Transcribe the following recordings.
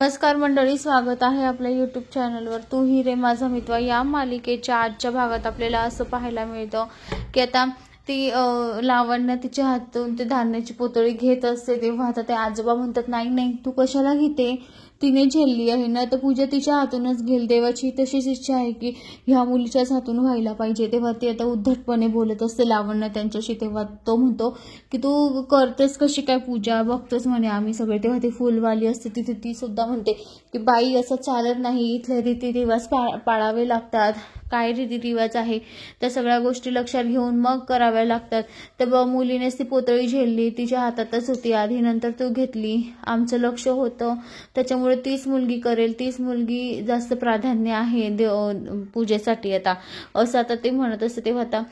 नमस्कार मंडळी, स्वागत आहे आपल्या यूट्यूब चॅनलवर. तू ही रे माझा मित्र या मालिकेच्या आजच्या भागात आपल्याला असं पाहायला मिळतं की आता ती लावण्य तिच्या हातून ते धान्याची पोतळी घेत असते तेव्हा आता ते आजोबा म्हणतात, नाही नाही तू कशाला घेते, तिने झेलली आहे ना तर पूजा तिच्या हातूनच घेईल. देवाची तशीच इच्छा आहे की ह्या मुलीच्याच हातून व्हायला पाहिजे. तेव्हा ती आता उद्धटपणे बोलत असते लावण्य त्यांच्याशी. तेव्हा तो म्हणतो की तू करतेस कशी काय पूजा, बघतोच म्हणे आम्ही सगळे. तेव्हा ती फुलवाली असते तिथे ती सुद्धा म्हणते की बाई असं चालत नाही, इथले रीतिरिवाज पाळावे लागतात. काय रीतिरिवाज आहे त्या सगळ्या गोष्टी लक्षात घेऊन मग कराव्या लागतात. तर मुलीनेच ती पोतळी झेलली, तिच्या हातातच होती आधी, नंतर तू घेतली. आमचं लक्ष होतं त्याच्यामुळे तीच मुलगी करेल, तीच मुलगी जास्त प्राधान्य आहे पूजेसाठी आता, असं आता ते म्हणत असते. तेव्हा आता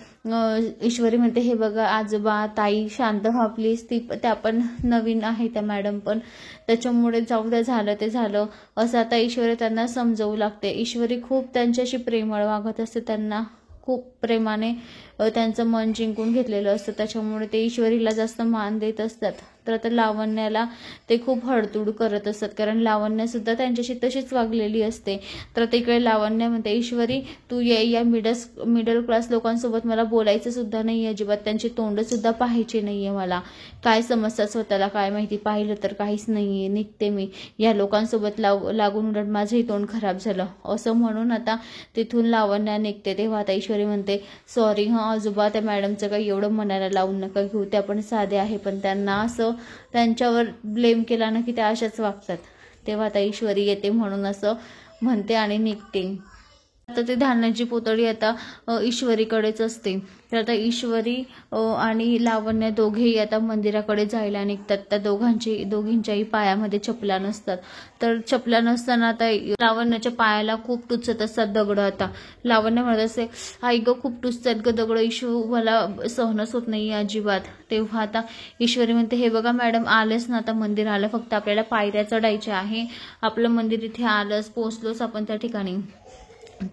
ईश्वरी म्हणते, हे बघा आजोबा ताई शांत व्हा प्लीज, त्या पण नवीन आहे त्या मॅडम पण, त्याच्यामुळे जाऊ द्या, झालं ते झालं असं आता ईश्वरी त्यांना समजवू लागते. ईश्वरी खूप त्यांच्याशी प्रेमळ वागत असते, त्यांना खूप प्रेमाने त्यांचं मन जिंकून घेतलेलं असतं, त्याच्यामुळे ते ईश्वरीला जास्त मान देत असतात. तर आता लावण्याला ते खूप हडतूड करत असतात, कारण लावण्य सुद्धा त्यांच्याशी तशीच वागलेली असते. तर तिकडे लावण्य म्हणते, ईश्वरी तू या मिडल क्लास लोकांसोबत मला बोलायचं सुद्धा नाही अजिबात, त्यांची तोंड सुद्धा पाहायची नाहीये मला. काय समजतात स्वतःला काय माहिती, पाहिलं तर काहीच नाहीये, निघते मी या लोकांसोबत लागून, उलट माझंही तोंड खराब झालं असं म्हणून आता तिथून लावण्या निघते. तेव्हा आता ईश्वरी म्हणते, सॉरी हा आजोबा, त्या मॅडमचं काही एवढं मनाला लावून नका घेऊ, त्या पण साध्या आहे, पण त्यांना असं त्यांच्यावर ब्लेम केला ना की त्या अशाच वागतात. तेव्हा आता ईश्वरी येते म्हणून असं म्हणते आणि निघते. आता ते धान्याची पोतळी आता ईश्वरीकडेच असते. तर आता ईश्वरी आणि लावण्य दोघेही आता मंदिराकडे जायला निघतात. त्या दोघींच्याही पायामध्ये चपला नसतात. तर चपला नसताना आता लावण्याच्या पायाला खूप टुचत असतात दगड. आता लावण्य म्हणत असते, आई ग खूप टुचतात ग दगड, ईशू मला सहनच होत नाही अजिबात. तेव्हा आता ईश्वरी म्हणते, हे बघा मॅडम आलेच ना आता मंदिर आलं, फक्त आपल्याला पायऱ्या चढायच्या आहे, आपलं मंदिर इथे आलंच, पोहोचलोच आपण त्या ठिकाणी.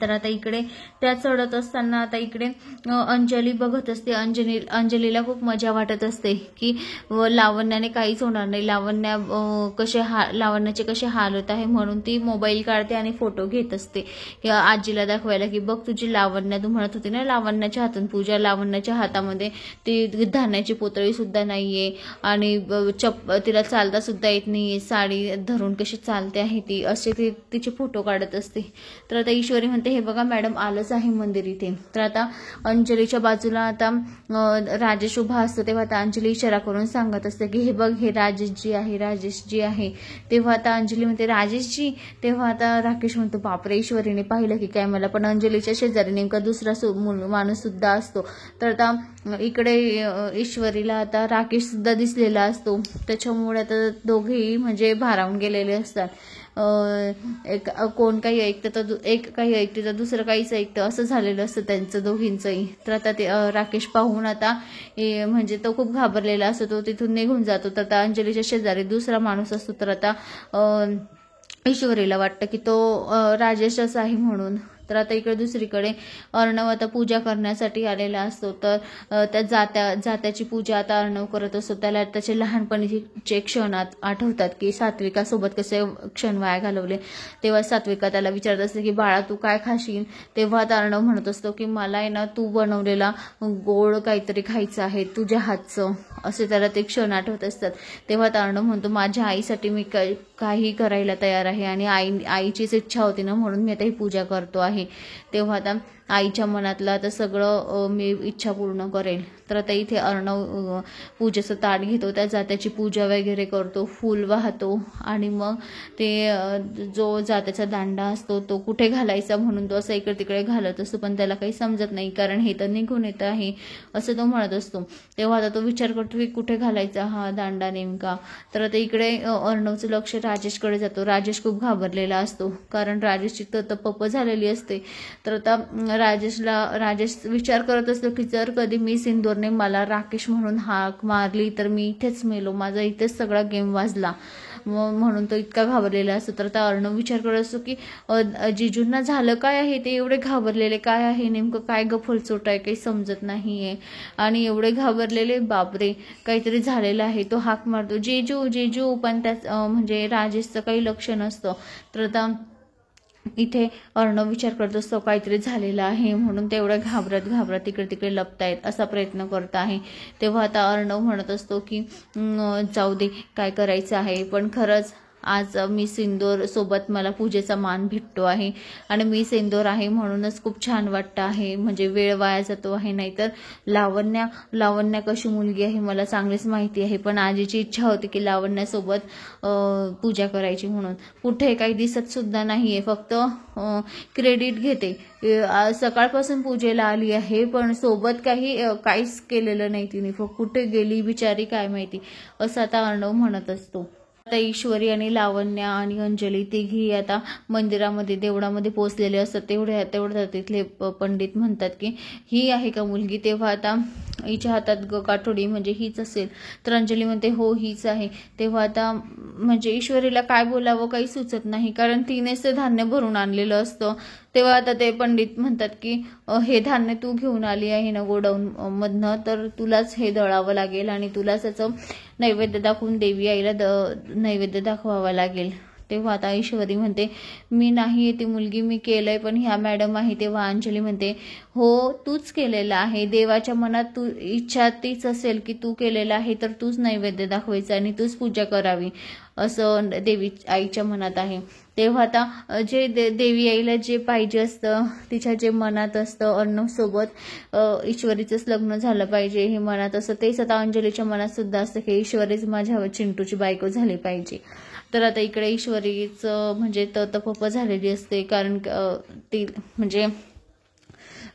तर आता इकडे त्या चढत असताना आता इकडे अंजली बघत असते. अंजलीला खूप मजा वाटत असते की लावण्याने काहीच होणार नाही, लावण्याचे कसे हाल होत आहे, म्हणून ती मोबाईल काढते आणि फोटो घेत असते आजीला दाखवायला की बघ तुझी लावण्य, तू म्हणत होती ना लावण्याच्या हातून पूजा, लावण्याच्या हातामध्ये ती धान्याची पोतळी सुद्धा नाहीये आणि तिला चालता सुद्धा येत नाहीये, साडी धरून कशी चालते आहे ती, असे ती तिचे फोटो काढत असते. तर आता ईश्वरी म्हणते, हे बघा मॅडम आलंच आहे मंदिर इथे. तर आता अंजलीच्या बाजूला आता राजेश उभा असतो. तेव्हा आता अंजली इशारा करून सांगत असते की हे बघ हे राजेशजी आहे, राजेशजी आहे. तेव्हा आता अंजली म्हणते, राजेशजी. तेव्हा आता राकेश म्हणतो, बापरे ईश्वरीने पाहिलं की काय मला, पण अंजलीच्या शेजारी नेमका दुसरा माणूस सुद्धा असतो. तर आता इकडे ईश्वरीला आता राकेश सुद्धा दिसलेला असतो, त्याच्यामुळे आता दोघेही म्हणजे भारावून गेलेले असतात. कोण काही ऐकतं तर एक काही ऐकते तर दुसरं काहीच ऐकतं, असं झालेलं असतं त्यांचं दोघींचंही. तर आता ते राकेश पाहून आता म्हणजे तो खूप घाबरलेला असतो, तो तिथून निघून जातो. तर आता अंजलीच्या शेजारी दुसरा माणूस असतो. तर आता ईश्वरीला वाटतं की तो राजेशच आहे म्हणून. तर आता इकडे दुसरीकडे अर्णव आता पूजा करण्यासाठी आलेला असतो. तर त्या जात्याची पूजा आता अर्णव करत असतो. त्याला त्याचे लहानपणीचे क्षण आठवतात की सात्विकासोबत कसे क्षण वाया घालवले. तेव्हा सात्विका त्याला विचारत असते की बाळा तू काय खाशील. तेव्हा आता अर्णव म्हणत असतो की मला आहे ना तू बनवलेला गोड काहीतरी खायचं आहे तुझ्या हातचं, असे त्याला ते क्षण आठवत असतात. तेव्हा आता अर्णव म्हणतो, माझ्या आईसाठी मी काही करायला तयार आहे आणि आईचीच इच्छा होती ना म्हणून मी आता ही पूजा करतो आहे. तेव्हा आता आईच्या मनातलं आता सगळं मी इच्छा पूर्ण करेल. तर आता इथे अर्णव पूजेचं ताट घेतो, त्या जात्याची पूजा वगैरे करतो, फूल वाहतो आणि मग ते जो जात्याचा दांडा असतो तो कुठे घालायचा म्हणून तो असं इकडे तिकडे घालत असतो, पण त्याला काही समजत नाही कारण हे तर निघून येत आहे असं तो म्हणत असतो. तेव्हा आता तो विचार करतो की कुठे घालायचा हा दांडा नेमका. तर आता इकडे अर्णवचं लक्ष राजेशकडे जातो. राजेश खूप घाबरलेला असतो कारण राजेशची तपप झालेली असते. तर आता राजेश विचार करत असतो की जर कधी मी सिंदूरने मला राकेश म्हणून हाक मारली तर मी इथेच मेलो, माझा इथेच सगळा गेम वाजला म्हणून तो इतका घाबरलेला असतो. तर आता अर्णव विचार करत असतो की जिजूंना झालं काय आहे, ते एवढे घाबरलेले काय आहे, नेमकं काय गफलचोट आहे, काही समजत नाहीये. आणि एवढे घाबरलेले, बापरे काहीतरी झालेलं आहे. तो हाक मारतो जेजू जेजू, पण त्याच म्हणजे राजेशचं काही लक्ष नसतं. तर आता इथे अर्णव विचार करत असतो काहीतरी झालेलं आहे, म्हणून ते एवढं घाबरत घाबरत इकडे तिकडे लपतायत असा प्रयत्न करत आहे. तेव्हा आता अर्णव म्हणत असतो की जाऊ दे काय करायचं आहे, पण खरंच आज मी सिंदूर सोबत मला पूजेचा मान भेटतो आहे आणि मी सिंदूर आहे म्हणूनच खूप छान वाटतं आहे. म्हणजे वेळ वाया जातो आहे. नाहीतर लावण्या कशी मुलगी आहे मला चांगलीच माहिती आहे, पण आजीची इच्छा होती की लावण्यासोबत पूजा करायची म्हणून. कुठे काही दिसत सुद्धा नाहीये, फक्त क्रेडिट घेते. सकाळपासून पूजेला आली आहे पण सोबत काहीच केलेलं नाही तिने, फक्त कुठे गेली बिचारी काय माहिती, असं आता अर्णव म्हणत असतो. आता ईश्वरी आणि लावण्या आणि अंजली तिघी आता मंदिरामध्ये देवळामध्ये पोहोचलेले असतात. तेवढ्या तिथले पंडित म्हणतात की ही आहे का मुलगी. तेव्हा आता हिच्या हातात काठोडी म्हणजे हीच असेल. तर अंजली म्हणते हो हीच आहे. तेव्हा आता म्हणजे ईश्वरीला काय बोलावं काही सुचत नाही, कारण तिनेच ते धान्य भरून आणलेलं असतं. तेव्हा आता ते पंडित म्हणतात की हे धान्य तू घेऊन आली आहे ना गोडाऊन मधनं, तर तुलाच हे दळावं लागेल आणि तुलाच याचं नैवेद्य दाखवून देवी आईला नैवेद्य दाखवावा लागेल. तेव्हा आता ईश्वरी म्हणते मी नाही ती मुलगी, मी केलंय, पण ह्या मॅडम आहे. तेव्हा अंजली म्हणते हो तूच केलेलं आहे, देवाच्या मनात तू इच्छा तीच असेल की तू केलेलं आहे तर तूच नैवेद्य दाखवायचं आणि तूच पूजा करावी असं देवी आईच्या मनात आहे. तेव्हा आता जे देवी आईला जे पाहिजे असतं, तिच्या जे मनात असतं, अर्णव सोबत ईश्वरीचंच लग्न झालं पाहिजे हे मनात असतं, तेच आता अंजलीच्या मनात सुद्धा असतं की ईश्वरीच माझ्या चिंटूची बायको झाली पाहिजे. तर आता इकडे ईश्वरीचं म्हणजे तपप झालेली असते, कारण ती म्हणजे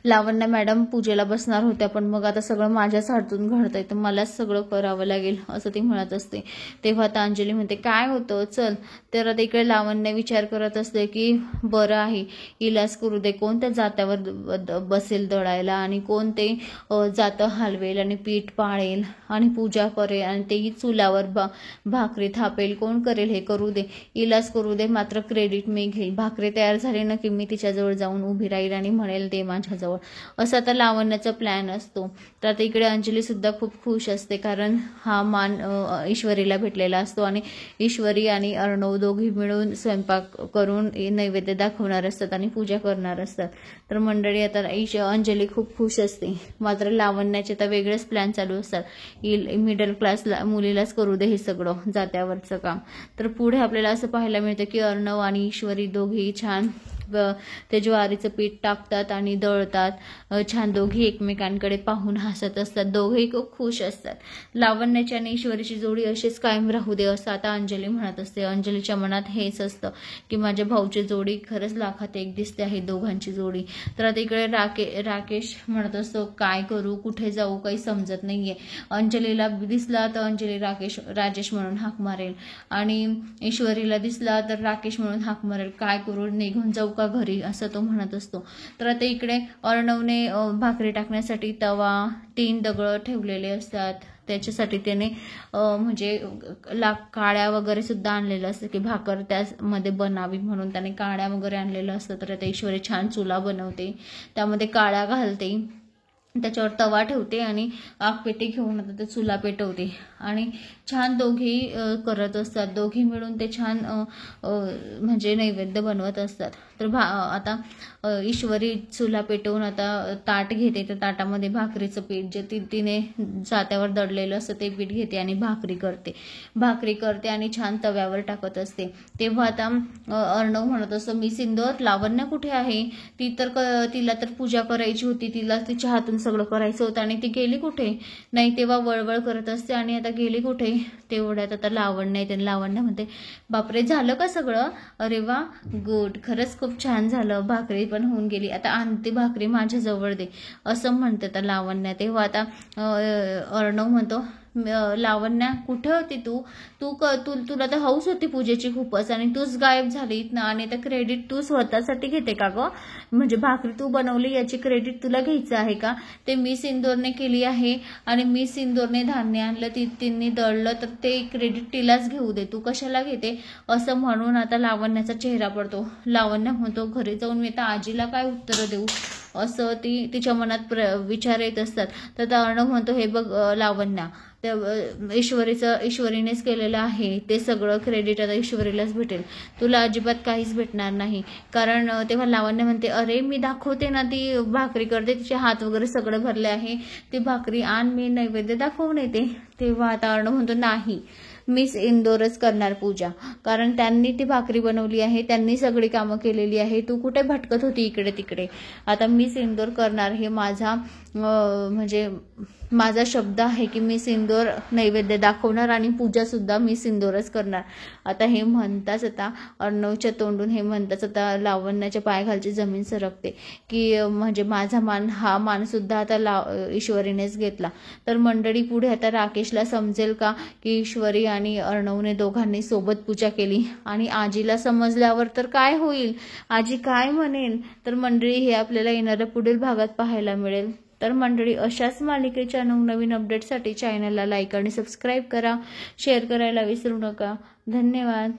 लावण्य मॅडम पूजेला बसणार होत्या, पण मग आता सगळं माझ्याच हातून घडतंय तर मलाच सगळं करावं लागेल असं ती म्हणत असते. तेव्हा आता अंजली म्हणते काय होतं चल. तर आता इकडे लावण्य विचार करत असते की बरं आहे इलाज करू दे, कोण त्या जात्यावर बसेल दळायला आणि कोण ते जातं हलवेल आणि पीठ पाळेल आणि पूजा करेल आणि तेही चुलावर भाकरी थापेल, कोण करेल हे करू दे, इलाज करू दे, मात्र क्रेडिट मी घेईल. भाकरी तयार झाली ना की मी तिच्याजवळ जाऊन उभी राहील आणि म्हणेल दे माझ्याजवळ, असा आता लावण्याचा प्लॅन असतो. तर आता इकडे अंजली सुद्धा खूप खुश असते, कारण हा मान ईश्वरीला भेटलेला असतो आणि ईश्वरी आणि अर्णव दोघी मिळून स्वयंपाक करून नैवेद्य दाखवणार असतात आणि पूजा करणार असतात. तर मंडळी आता अंजली खूप खुश असते, मात्र लावण्याचे तर वेगळेच प्लॅन चालू असतात. मिडल क्लास मुलीलाच करू दे हे सगळं जात्यावरचं काम. तर पुढे आपल्याला असं पाहायला मिळतं की अर्णव आणि ईश्वरी दोघी छान ते ज्वारीचं पीठ टाकतात आणि दळतात. छान दोघी एकमेकांकडे पाहून हसत असतात, दोघेही खूप खुश असतात. लावण्याची आणि ईश्वरीची जोडी अशीच कायम राहू दे असं आता अंजली म्हणत असते. अंजलीच्या मनात हेच असतं की माझ्या भाऊची जोडी खरंच लाखात एक दिसते आहे, दोघांची जोडी. तर आता इकडे राकेश म्हणत असतो काय करू, कुठे जाऊ, काही समजत नाहीये. अंजलीला दिसला तर अंजली राजेश म्हणून हाक मारेल आणि ईश्वरीला दिसला तर राकेश म्हणून हाक मारेल. काय करू, निघून जाऊ का घरी, असं तो म्हणत असतो. तर आता इकडे अर्णवने भाकरी टाकण्यासाठी तवा 3 दगड ठेवलेले असतात. त्याच्यासाठी त्याने म्हणजे काळ्या वगैरे सुद्धा आणलेलं असतं की भाकर त्यामध्ये बनावी म्हणून त्याने काळ्या वगैरे आणलेलं असतं. तर आता ईश्वरी छान चुला बनवते, त्यामध्ये काळ्या घालते, त्याच्यावर तवा ठेवते आणि आगपेटी घेऊन आता ते चुला पेटवते आणि छान दोघी करत असतात. दोघी मिळून ते छान म्हणजे नैवेद्य बनवत असतात. तर आता ईश्वरी चुला पेटवून आता ताट घेते, त्या ताटामध्ये भाकरीचं पीठ जे तिने जात्यावर दडलेलं असतं ते पीठ घेते आणि भाकरी करते आणि छान तव्यावर टाकत असते. तेव्हा आता अर्णव म्हणत असतो मी सिंदूर, लावण्य कुठे आहे, तिला तर पूजा करायची होती, तिला तिच्या हातून सगळं करायचं होतं आणि ती गेली कुठे नाही. तेव्हा वळवळ करत असते आणि आता गेली कुठे. तेवढ्यात आता लावण्य येते. लावण्य म्हणते बापरे झालं का सगळं, अरे वा गुड, खरंच खूप छान झालं, भाकरी पण होऊन गेली, आता आणते भाकरी माझ्या जवळ दे, असं म्हणते आता लावण्य. तेव्हा आता अर्णव म्हणतो लावण्या कुठं होती तू तुला तर हौस होती पूजेची खूपच आणि तूच गायब झालीत ना. आणि तर क्रेडिट तू स्वतःसाठी घेते का ग? म्हणजे भाकरी तू बनवली याची क्रेडिट तुला घ्यायचं आहे का? ते मिस इंदोरने केली आहे आणि मिस इंदोरने धान्य आणलं, तिने दळलं, तर ते क्रेडिट तिलाच घेऊ दे, तू कशाला घेते? असं म्हणून आता लावण्याचा चेहरा पडतो. लावण्य म्हणतो घरी जाऊन मी आता आजीला काय उत्तर देऊ, असं तिच्या मनात विचार येत असतात. तर अर्णव म्हणतो हे बघ लावण्या, त्या ईश्वरीनेच केलेलं आहे, ते सगळं क्रेडिट आता ईश्वरीलाच भेटेल, तुला अजिबात काहीच भेटणार नाही. कारण तेव्हा लावण्य म्हणते अरे मी दाखवते ना, ती भाकरी करते, तिचे हात वगैरे सगळं भरले आहे, ती भाकरी आण, मी नैवेद्य दाखवून येते. तेव्हा आता अर्णव म्हणतो नाही, मिस इंदोरच करणार पूजा, कारण त्यांनी ती भाकरी बनवली आहे, त्यांनी सगळी कामं केलेली आहे, तू कुठे भटकत होती इकडे तिकडे. आता मिस इंदोर करणार, हे माझा म्हणजे माझा शब्द आहे की मिस इंदोर नैवेद्य दाखवणार आणि पूजा सुद्धा मिस इंदोरच करणार. आता हे म्हणताच आता अर्णवच्या तोंडून हे म्हणताच आता लावण्याच्या पायाखालची जमीन सरकते की म्हणजे माझा मान, हा मान सुद्धा आता ईश्वरीनेच घेतला. तर मंडळी पुढे आता राकेशला समजेल का की ईश्वरी आणि अर्णवने दोघांनी सोबत पूजा केली, आणि आजीला समजल्यावर तर काय होईल, आजी काय म्हणेल. तर मंडळी हे आपल्याला येणाऱ्या पुढील भागात पाहायला मिळेल. तर मंडळी अशाच मालिकेच्या नवनवीन अपडेटसाठी चॅनलला लाईक आणि सबस्क्राईब करा, शेअर करायला विसरू नका. धन्यवाद.